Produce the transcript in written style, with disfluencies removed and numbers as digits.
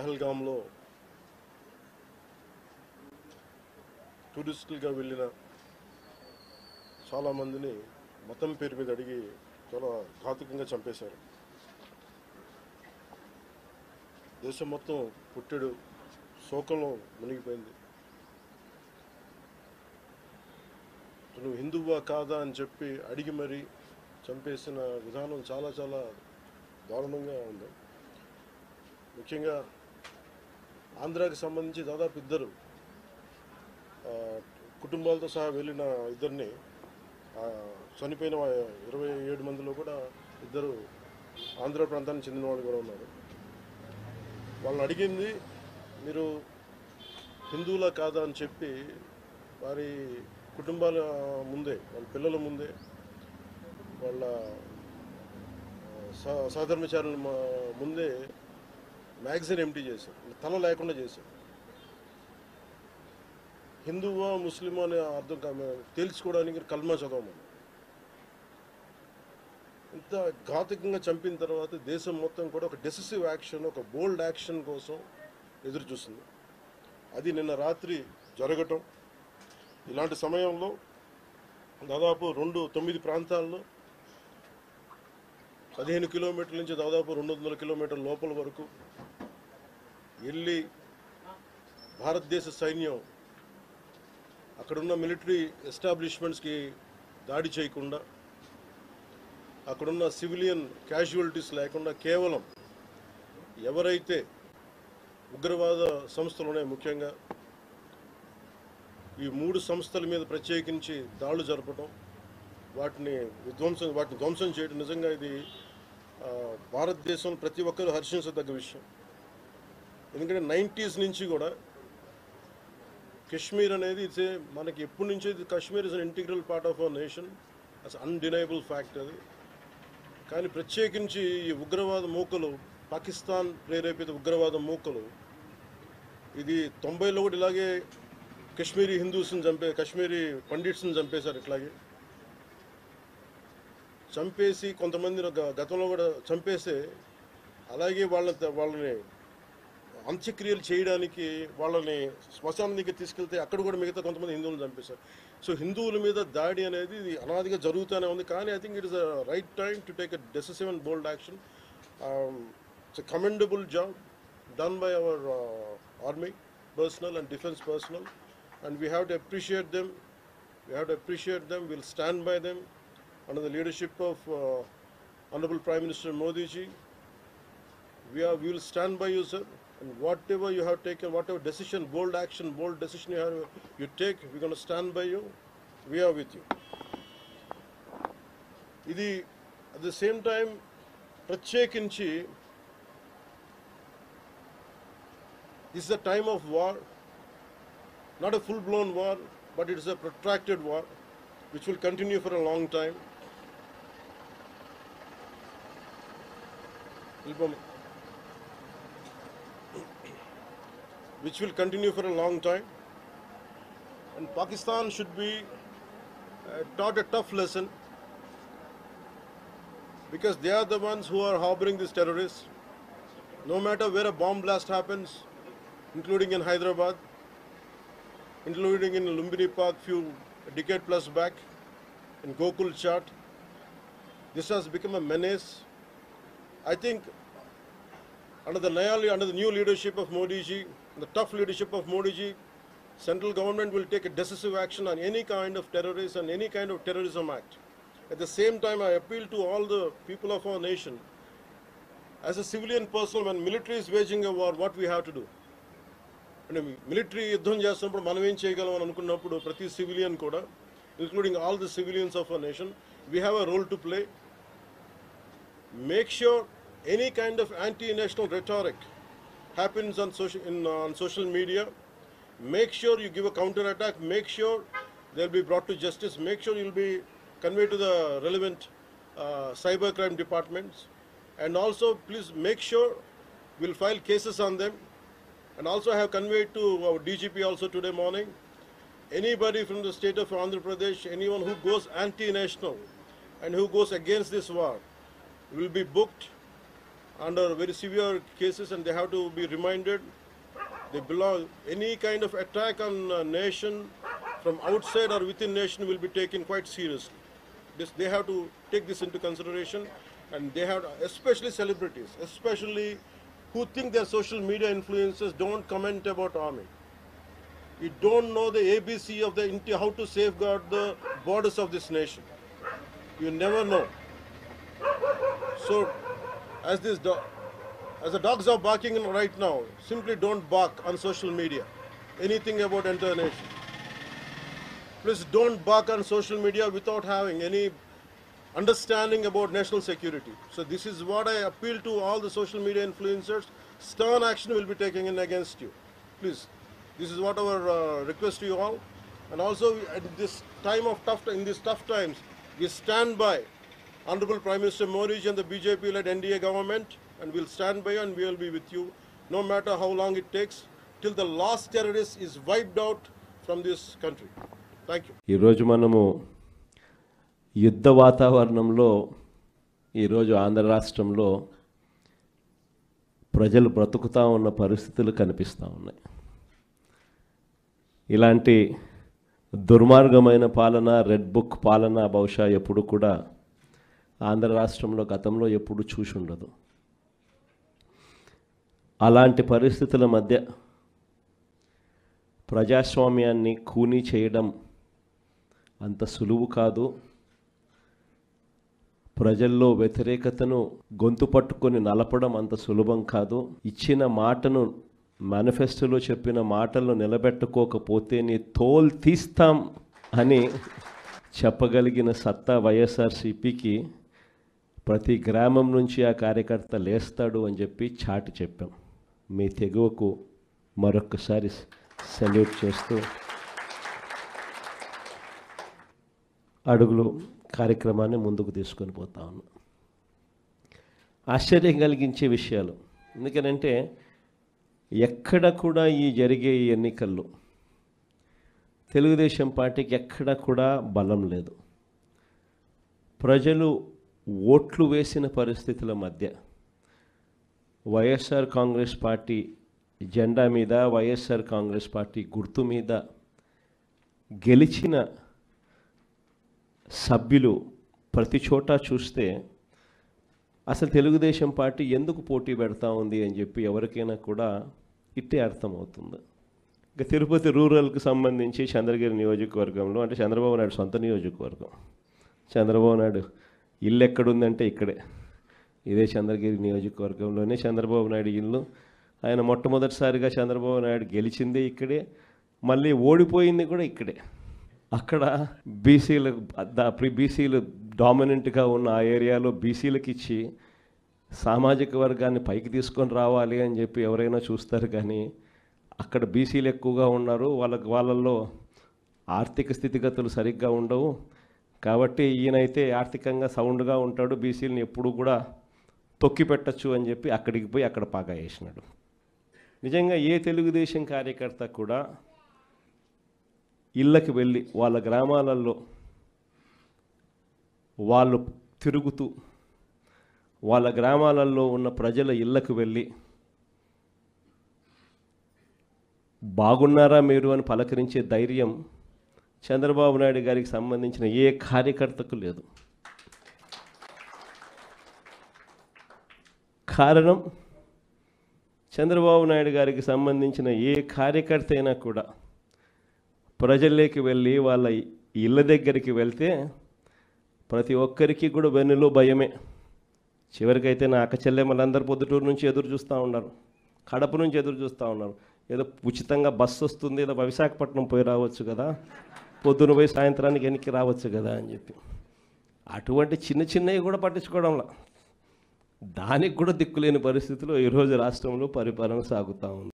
పహల్గామ్లో టూరిస్టులుగా వెళ్ళిన చాలామందిని మతం పేరు మీద అడిగి చాలా ఘాతుకంగా చంపేశారు. దేశం మొత్తం పుట్టెడు శోకంలో మునిగిపోయింది. నువ్వు హిందువా కాదా అని చెప్పి అడిగి మరీ చంపేసిన విధానం చాలా చాలా దారుణంగా ఉంది. ముఖ్యంగా ఆంధ్రాకి సంబంధించి దాదాపు ఇద్దరు కుటుంబాలతో సహా వెళ్ళిన ఇద్దరిని చనిపోయిన 27 మందిలో కూడా ఇద్దరు ఆంధ్ర ప్రాంతానికి చెందిన వాళ్ళు కూడా ఉన్నారు. వాళ్ళని అడిగింది మీరు హిందువులా కాదా అని చెప్పి వారి కుటుంబాల ముందే, వాళ్ళ పిల్లల ముందే, వాళ్ళ సహధర్మచారుల ముందే మ్యాగజైన్ ఎంటీ చేశారు, తల లేకుండా చేశారు. హిందువా ముస్లిమా అనే అర్థం తేల్చుకోవడానికి కల్మా చదవమని. ఇంత ఘాతుకంగా చంపిన తర్వాత దేశం మొత్తం కూడా ఒక డెసిసివ్ యాక్షన్, ఒక బోల్డ్ యాక్షన్ కోసం ఎదురు చూస్తుంది. అది నిన్న రాత్రి జరగటం. ఇలాంటి సమయంలో దాదాపు 9 ప్రాంతాల్లో 15 కిలోమీటర్ల నుంచి దాదాపు 200 కిలోమీటర్ల లోపల వరకు వెళ్ళి భారతదేశ సైన్యం అక్కడున్న మిలిటరీ ఎస్టాబ్లిష్మెంట్స్కి దాడి చేయకుండా, అక్కడున్న సివిలియన్ క్యాజువాలిటీస్ లేకుండా కేవలం ఎవరైతే ఉగ్రవాద సంస్థలు ఉన్నాయో, ముఖ్యంగా ఈ 3 సంస్థల మీద ప్రత్యేకించి దాడులు జరపడం, వాటిని ధ్వంసం చేయడం నిజంగా ఇది భారతదేశం ప్రతి ఒక్కరూ హర్షించదగ్గ విషయం. ఎందుకంటే 90s నుంచి కూడా కశ్మీర్ అనేది మనకి ఎప్పటి నుంచో Kashmir is an integral part of our nation, as undeniable fact అది. కానీ ప్రత్యేకించి ఈ ఉగ్రవాద మూకలు, పాకిస్తాన్ ప్రేరేపిత ఉగ్రవాద మూకలు, ఇది 90లో కూడా ఇలాగే కశ్మీరీ హిందూస్ని కశ్మీరీ పండిట్స్ని చంపేశారు. ఇట్లాగే చంపేసి కొంతమంది గతంలో కూడా చంపేస్తే అలాగే వాళ్ళని అంత్యక్రియలు చేయడానికి వాళ్ళని శ్మశానం దగ్గర తీసుకెళ్తే అక్కడ కూడా మిగతా కొంతమంది హిందువులను చంపేశారు. సో హిందువుల మీద దాడి అనేది ఇది అనాదిగా జరుగుతూనే ఉంది. కానీ I think it is a right time to take a decisive and bold action. It's a commendable job done by our army personnel and defense personnel, and we have to appreciate them. We'll stand by them under the leadership of Honorable Prime Minister Modi ji. We will stand by you, sir, and whatever you have taken, whatever decision, bold action, bold decision you take, we're going to stand by you. We are with you. Idi at the same time ప్రత్యేకించి this is a time of war, not a full-blown war, but it is a protracted war which will continue for a long time. And Pakistan should be taught a tough lesson, because they are the ones who are harboring these terrorists. No matter where a bomb blast happens, including in Hyderabad, including in Lumbini Park a decade plus back, in Gokul Chat, this has become a menace. I think under the new leadership of Modi ji, the tough leadership of Modi ji, central government will take a decisive action on any kind of terrorist and any kind of terrorism act. At the same time, I appeal to all the people of our nation, as a civilian person, when military is waging a war, what we have to do? అంటే military యుద్ధం చేస్తున్నప్పుడు మనం ఏం చేయగలం అని అనుకున్నప్పుడు ప్రతి civilian కూడా, including all the civilians of our nation, we have a role to play. Make sure any kind of anti-national rhetoric happens on social media. Make sure you give a counter-attack. Make sure they'll be brought to justice. Make sure you'll be conveyed to the relevant cybercrime departments. And also, please make sure we'll file cases on them. And also I have conveyed to our DGP also today morning, anybody from the state of Andhra Pradesh, anyone who goes anti-national and who goes against this war will be booked under very severe cases, and they have to be reminded. They belong. Any kind of attack on a nation from outside or within nation will be taken quite seriously. They have to take this into consideration, and they have, especially celebrities, especially who think they're social media influencers, don't comment about army. You don't know the ABC of how to safeguard the borders of this nation. You never know. So, as the dogs are barking right now, simply don't bark on social media. Anything about entire nation. Please don't bark on social media without having any understanding about national security. So this is what I appeal to all the social media influencers. Stern action will be taken in against you. Please, this is what our request to you all. And also at this time of in these tough times, we stand by Honorable Prime Minister Modi and the BJP-led NDA government, and we'll stand by you and we will be with you, no matter how long it takes, till the last terrorist is wiped out from this country. Thank you. ఈరోజు మనము యుద్ధ వాతావరణంలో ఈరోజు ఆంధ్ర రాష్ట్రంలో ప్రజలు బ్రతుకుతూ ఉన్న పరిస్థితులు కనిపిస్తూ ఉన్నాయి. ఇలాంటి దుర్మార్గమైన పాలన, రెడ్ బుక్ పాలన బహుశా ఎప్పుడు కూడా ఆంధ్ర రాష్ట్రంలో గతంలో ఎప్పుడు చూసి ఉండదు. అలాంటి పరిస్థితుల మధ్య ప్రజాస్వామ్యాన్ని ఖూనీ చేయడం అంత సులువు కాదు. ప్రజల్లో వ్యతిరేకతను గొంతు పట్టుకొని నలపడం అంత సులభం కాదు. ఇచ్చిన మాటను, మేనిఫెస్టోలో చెప్పిన మాటలను నిలబెట్టుకోకపోతే నీ తోలు తీస్తాం అని చెప్పగలిగిన సత్తా వైఎస్ఆర్సీపీకి ప్రతి గ్రామం నుంచి ఆ కార్యకర్త లేస్తాడు అని చెప్పి చాటి చెప్పాం. మీ తెగువకు మరొకసారి సెల్యూట్ చేస్తూ అడుగులు కార్యక్రమాన్ని ముందుకు తీసుకొని పోతా ఉన్నాం. ఆశ్చర్యం కలిగించే విషయాలు, ఎందుకనంటే ఎక్కడ కూడా ఈ జరిగే ఈ ఎన్నికల్లో తెలుగుదేశం పార్టీకి ఎక్కడ కూడా బలం లేదు. ప్రజలు ఓట్లు వేసిన పరిస్థితుల మధ్య వైఎస్ఆర్ కాంగ్రెస్ పార్టీ జెండా మీద, వైఎస్ఆర్ కాంగ్రెస్ పార్టీ గుర్తు మీద గెలిచిన సభ్యులు ప్రతి చోట చూస్తే అసలు తెలుగుదేశం పార్టీ ఎందుకు పోటీ పెడతా ఉంది అని చెప్పి ఎవరికైనా కూడా ఇట్టే అర్థమవుతుంది. ఇక తిరుపతి రూరల్కి సంబంధించి చంద్రగిరి నియోజకవర్గంలో, అంటే చంద్రబాబు నాయుడు సొంత నియోజకవర్గం, చంద్రబాబు నాయుడు ఇల్లు ఎక్కడుందంటే ఇక్కడే, ఇదే చంద్రగిరి నియోజకవర్గంలోనే చంద్రబాబు నాయుడు ఇల్లు. ఆయన మొట్టమొదటిసారిగా చంద్రబాబు నాయుడు గెలిచిందే ఇక్కడే, మళ్ళీ ఓడిపోయింది కూడా ఇక్కడే. అక్కడ బీసీలు డామినెంట్గా ఉన్న ఆ ఏరియాలో బీసీలకు ఇచ్చి సామాజిక వర్గాన్ని పైకి తీసుకొని రావాలి అని చెప్పి ఎవరైనా చూస్తారు, కానీ అక్కడ బీసీలు ఎక్కువగా ఉన్నారు, వాళ్ళల్లో ఆర్థిక స్థితిగతులు సరిగ్గా ఉండవు. కాబట్టి ఈయనైతే ఆర్థికంగా సౌండ్గా ఉంటాడు, బీసీలని ఎప్పుడు కూడా తొక్కి పెట్టచ్చు అని చెప్పి అక్కడికి పోయి అక్కడ పాగా వేసినాడు. నిజంగా ఏ తెలుగుదేశం కార్యకర్త కూడా ఇళ్ళకి వెళ్ళి వాళ్ళ గ్రామాలలో వాళ్ళు తిరుగుతూ వాళ్ళ గ్రామాలలో ఉన్న ప్రజల ఇళ్ళకు వెళ్ళి బాగున్నారా మీరు అని పలకరించే ధైర్యం చంద్రబాబు నాయుడు గారికి సంబంధించిన ఏ కార్యకర్తకు లేదు. కారణం, చంద్రబాబు నాయుడు గారికి సంబంధించిన ఏ కార్యకర్త అయినా కూడా ప్రజల్లోకి వెళ్ళి వాళ్ళ ఇళ్ళ దగ్గరికి వెళ్తే ప్రతి ఒక్కరికి కూడా వెన్నులో భయమే. చివరికైతే నా అక్క చెల్లెమ్మలందరూ పొద్దుటూరు నుంచి ఎదురు చూస్తూ ఉన్నారు, కడప నుంచి ఎదురు చూస్తూ ఉన్నారు. ఏదో ఉచితంగా బస్సు వస్తుంది, ఏదో విశాఖపట్నం పోయి రావచ్చు కదా, పొద్దున పోయి సాయంత్రానికి వెనక్కి రావచ్చు కదా అని చెప్పి అటువంటి చిన్నవి కూడా పట్టించుకోవడంలా, దానికి కూడా దిక్కులేని పరిస్థితిలో ఈరోజు రాష్ట్రంలో పరిపాలన సాగుతూ ఉంది.